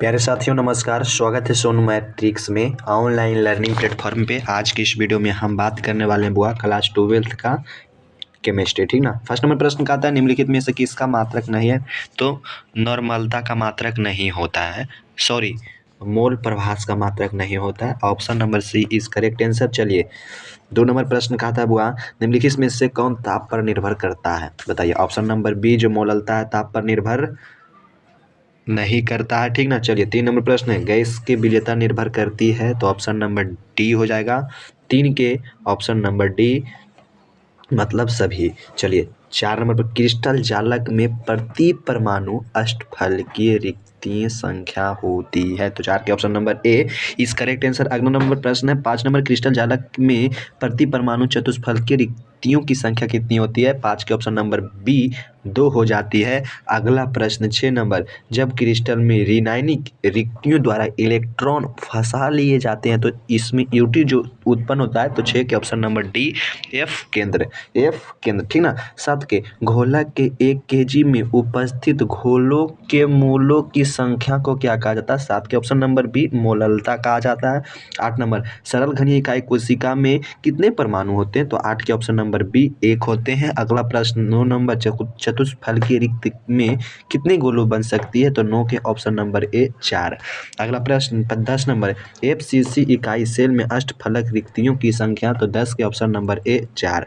प्यारे साथियों नमस्कार। स्वागत है सोनू मैट्रिक्स में ऑनलाइन लर्निंग प्लेटफॉर्म पे। आज की इस वीडियो में हम बात करने वाले हैं बुआ क्लास 12th का केमिस्ट्री। ठीक ना। फर्स्ट नंबर प्रश्न का आता है निम्नलिखित में से किसका मात्रक नहीं है, तो नॉर्मलता का मात्रक नहीं होता है, सॉरी मोल प्रभास का मात्रक नहीं होता है। Option number C is correct answer. चलिए 2 नंबर प्रश्न का आता है बुआ निम्नलिखित में से कौन ताप पर निर्भर करता है, बताइए। ऑप्शन नंबर बी जो मोललता है ताप पर निर्भर नहीं करता है। ठीक ना। चलिए 3 नंबर प्रश्न है गैस की विलेयता निर्भर करती है, तो ऑप्शन नंबर डी हो जाएगा 3 के ऑप्शन नंबर डी मतलब सभी। चलिए 4 नंबर पर क्रिस्टल जालक में प्रति परमाणु अष्टफलकीय रिक्तीय संख्या होती है, तो 4 के ऑप्शन नंबर ए इस करेक्ट आंसर। अगला नंबर प्रश्न है 5 नंबर क्रिस्टल जालक में प्रति परमाणु चतुष्फलकीय रिक्तियों की संख्या कितनी होती है, 5 के ऑप्शन नंबर बी 2 हो जाती है। अगला प्रश्न 6 नंबर जब क्रिस्टल में ऋणायनिक रिक्तियों द्वारा इलेक्ट्रॉन फंसा लिए जाते हैं तो इसमें यूटी जो उत्पन्न होता है, तो 6 के ऑप्शन नंबर डी एफ केंद्र ठीक ना। 7 के घोलक के 1 kg में उपस्थित घोलों के मोलों की संख्या को क्या कहा जाता है, 7 के ऑप्शन नंबर बी मोललता कहा जाता है। 8 नंबर सरल घनीय इकाई कोशिका में कितने परमाणु होते हैं, तो 8 के ऑप्शन नंबर बी 1 होते हैं। अगला प्रश्न 9 नंबर चतुष्फलकीय रिक्ति में कितने गोलों बन सकती है, तो 9 के ऑप्शन नंबर ए 4। अगला प्रश्न 10 नंबर एफसीसी इकाई सेल में अष्टफलक रिक्तियों की संख्या, तो 10 के ऑप्शन नंबर ए 4।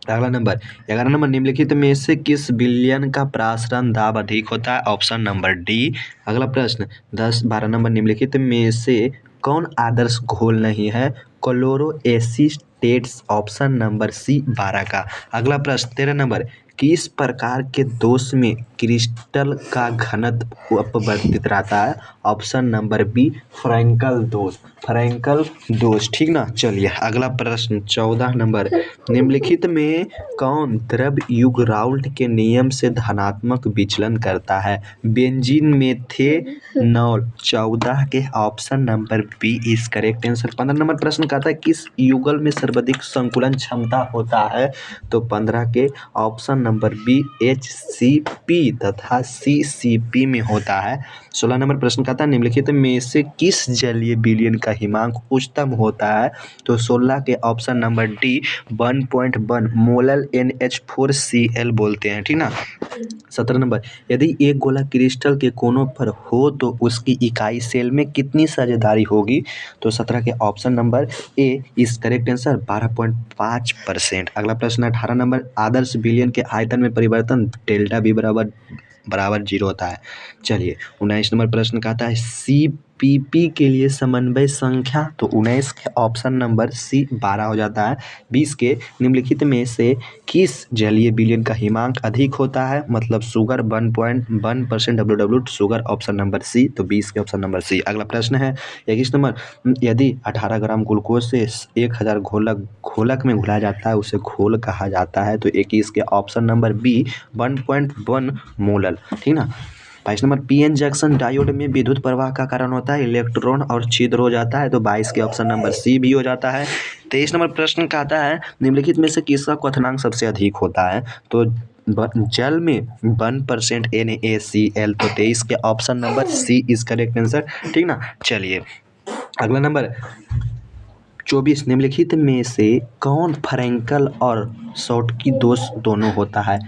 अगला नंबर 11 नंबर निम्नलिखित में से किस विलयन का प्रासरण दाब अधिक होता है, ऑप्शन नंबर डी। अगला प्रश्न 12 नंबर निम्नलिखित में से कौन आदर्श घोल नहीं है, क्लोरो एसीटेट्स ऑप्शन नंबर सी 12 का। अगला प्रश्न 13 नंबर किस प्रकार के दोष में क्रिस्टल का घनत्व अपवर्तित रहता है, ऑप्शन नंबर बी फ्रैंकल दोष। ठीक ना। चलिए अगला प्रश्न 14 नंबर निम्नलिखित में कौन द्रव युग राउल्ट के नियम से धनात्मक विचलन करता है, बेंजीन मेथेनॉल। 14 के option number B is correct answer. 15 नंबर प्रश्न कहता है किस युगल में सर्वाधिक संकुलन क्षमता होता है, तो 15 के ऑप्शन नंबर बी HCP तथा CCP में होता है। 16 नंबर प्रश्न कहता है निम्नलिखित में से किस जलीय विलयन का हिमांक उच्चतम होता है, तो 16 के option number D 1.1 molal NH4Cl बोलते हैं। ठीक ना। 17 नंबर यदि एक गोला क्रिस्टल के कोनों पर हो तो उसकी इकाई सेल में कितनी साझेदारी होगी, तो 17 के ऑप्शन नंबर ए इस करेक्ट आंसर 12.5%। अगला प्रश्न 18 नंबर आदर्श विलयन के आयतन में परिवर्तन डेल्टा बी बराबर 0 होता है। चलिए 19 नंबर प्रश्न कहता है CPP के लिए समन्वय संख्या, तो 19 के ऑप्शन नंबर सी 12 हो जाता है। 20 के निम्नलिखित में से किस जलीय विलयन का हिमांक अधिक होता है, मतलब sugar 1.1% WW sugar option number C, तो 20 के ऑप्शन नंबर सी। अगला प्रश्न है 21 नंबर यदि 18 ग्राम ग्लूकोज से 1000 घोलक में घुलाया जाता है उसे घोल कहा जाता है, तो 21 के ऑप्शन नंबर बी 1.1 मोलल। ठीक ना। 22 नंबर PN जंक्शन डायोड में विद्युत प्रवाह का कारण होता है इलेक्ट्रॉन और छिद्र हो जाता है, तो 22 के ऑप्शन नंबर सी भी हो जाता है। 23 नंबर प्रश्न का आता है निम्नलिखित में से किसका क्वथनांक सबसे अधिक होता है, तो जल में 1% NaCl, तो 23 के option number C is correct answer. ठीक ना। चलिए अगला नंबर 24 निम्नलिखित में से कौन फ्रैंकल और शॉटकी दोष दोनों होता है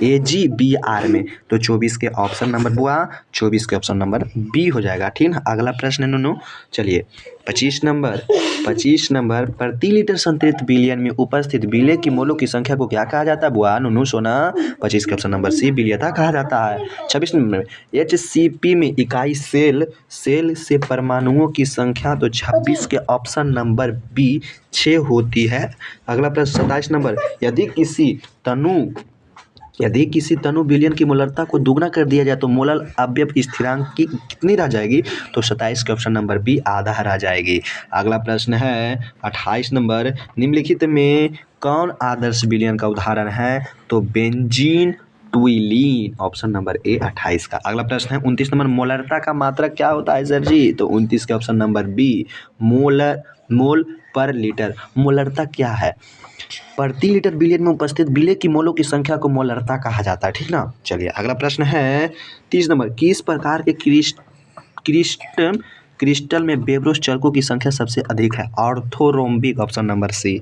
AGBR में, तो 24 के ऑप्शन नंबर बुआ 24 के ऑप्शन नंबर बी हो जाएगा। ठीक ना। अगला प्रश्न नो चलिए 25 नंबर प्रति लीटर संतृप्त विलयन में उपस्थित विलय की मोलों की संख्या को क्या कहा जाता है बुआ नुनू सोना, 25 के ऑप्शन नंबर सी विलयता कहा जाता है। 26 नंबर HCP में इकाई सेल से परमाणुओं की संख्या, तो 26 के ऑप्शन नंबर बी 6 होती है। अगला प्रश्न 27 नंबर यदि किसी तनु विलयन की मोलरता को दुगना कर दिया जाए तो मोलल अवयव स्थिरांक की कितनी रह जाएगी, तो 27 के ऑप्शन नंबर बी आधा रह जाएगी। अगला प्रश्न है 28 नंबर निम्नलिखित में कौन आदर्श विलयन का उदाहरण है, तो बेंजीन ट्विलीन ऑप्शन नंबर ए 28 का। अगला प्रश्न है 29 नंबर मोलरता का मात्रक क्या होता है सर जी, तो 29 के ऑप्शन नंबर बी मोल पर लीटर। मोलरता क्या है, प्रति लीटर विलयन में उपस्थित विलय की मोलों की संख्या को मोलरता कहा जाता है। ठीक ना। चलिए अगला प्रश्न है 30 नंबर किस प्रकार के क्रिस्टल में बेब्रोस चरकों की संख्या सबसे अधिक है? Orthorhombic, option number C.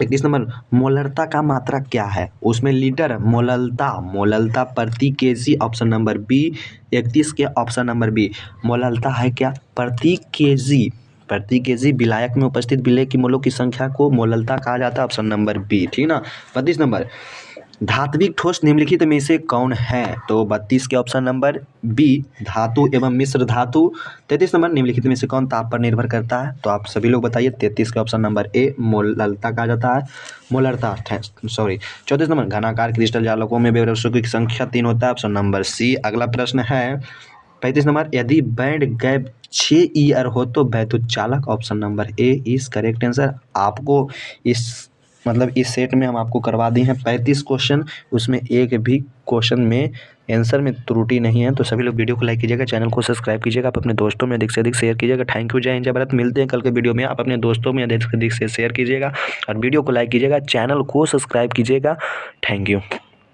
31 number, मोलरता का मात्रक क्या है? उसमें लीटर। मोललता प्रति केजी, ऑप्शन नंबर बी। 31 के ऑप्शन नंबर बी, मोललता है क्या? प्रति केजी विलायक में उपस्थित विलेय की मोलों की संख्या को मोललता कहा जाता है, ऑप्शन नंबर बी, ठीक ना। 32 नंबर, धात्विक ठोस निम्नलिखित में से कौन है? तो 32 के ऑप्शन नंबर बी, धातु एवं मिश्र धातु। 33 नंबर, निम्नलिखित में से कौन ताप पर निर्भर करता है? तो आप सभी लोग बताइए। 33 के ऑप्शन नंबर ए, मोललता कहा जाता है, मोलरता, सॉरी। 34 नंबर, घनाकार क्रिस्टल जालकों में बेब्रोसों की संख्या 3 होता है, ऑप्शन नंबर सी। अगला प्रश्न है 35 नंबर, यदि बैंड गैप 6 ईयर हो तो वैद्युत चालक, option number A is correct answer. आपको इस सेट में हम आपको करवा दिए हैं 35 क्वेश्चन, उसमें एक भी क्वेश्चन में आंसर में त्रुटि नहीं है। तो सभी लोग वीडियो को लाइक कीजिएगा, चैनल को सब्सक्राइब कीजिएगा, आप अपने दोस्तों में अधिक से अधिक शेयर कीजिएगा। थैंक यू, जय हिंद, जय भारत। मिलते हैं कल के वीडियो में। आप अपने दोस्तों में अधिक से अधिक शेयर कीजिएगा और वीडियो को लाइक कीजिएगा, चैनल को सब्सक्राइब कीजिएगा। Thank you.